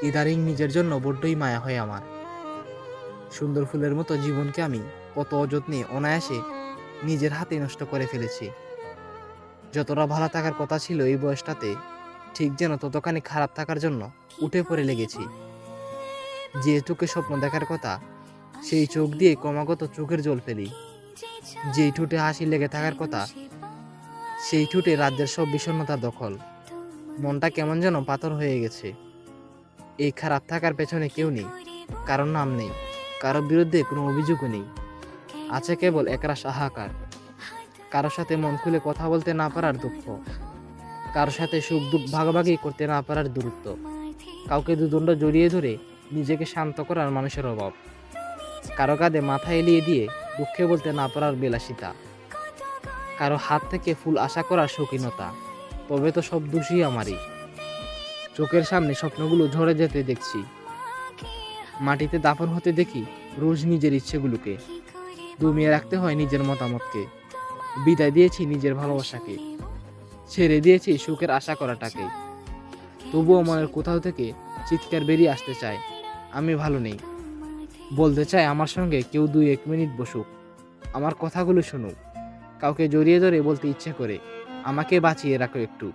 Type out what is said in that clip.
ইদারিং নিজের জন্য বড্ডই মায়া হয় আমার। সুন্দর ফুলের মতো জীবনকে আমি কত অযত্নে অনায়াসে নিজের হাতে নষ্ট করে ফেলেছি। যতটা ভালো থাকার কথা ছিল এই বয়সটাতে, ঠিক যেন ততখানি খারাপ থাকার জন্য উঠে পড়ে লেগেছি। যে চোখে স্বপ্ন দেখার কথা, সেই চোখ দিয়ে ক্রমাগত চোখের জল ফেলি। যেই ঠোঁটে হাসি লেগে থাকার কথা, সেই ঠোঁটে রাজ্যের সব বিষণ্ণতার দখল। মনটা কেমন যেন পাথর হয়ে গেছে। এই খারাপ থাকার পেছনে কেউ নেই, কারোর নাম নেই, কারোর বিরুদ্ধে কোনো অভিযোগও নেই। আছে কেবল একরাশ হাহাকার। কারোর সাথে মন খুলে কথা বলতে না পারার দুঃখ, কারোর সাথে সুখ দুঃখ ভাগাভাগি করতে না পারার দূরত্ব, কাউকে দুদণ্ড জড়িয়ে ধরে নিজেকে শান্ত করার মানুষের অভাব, কারো কাঁধে মাথা এলিয়ে দিয়ে দুঃখে বলতে না পারার বিলাসিতা, কারো হাত থেকে ফুল আশা করার শৌখিনতা। তবে তো সব দোষই আমারই। চোখের সামনে স্বপ্নগুলো ঝরে যেতে দেখছি, মাটিতে দাফন হতে দেখি রোজ নিজের ইচ্ছেগুলোকে। দমিয়ে রাখতে হয় নিজের মতামতকে। বিদায় দিয়েছি নিজের ভালোবাসাকে, ছেড়ে দিয়েছি সুখের আশা করাটাকে। তবুও মনের কোথাও থেকে চিৎকার বেরিয়ে আসতে চায়, আমি ভালো নেই। বলতে চায় আমার সঙ্গে কেউ 2-1 মিনিট বসুক, আমার কথাগুলো শুনুক। কাউকে জড়িয়ে ধরে বলতে ইচ্ছে করে, আমাকে বাঁচিয়ে রাখো একটু।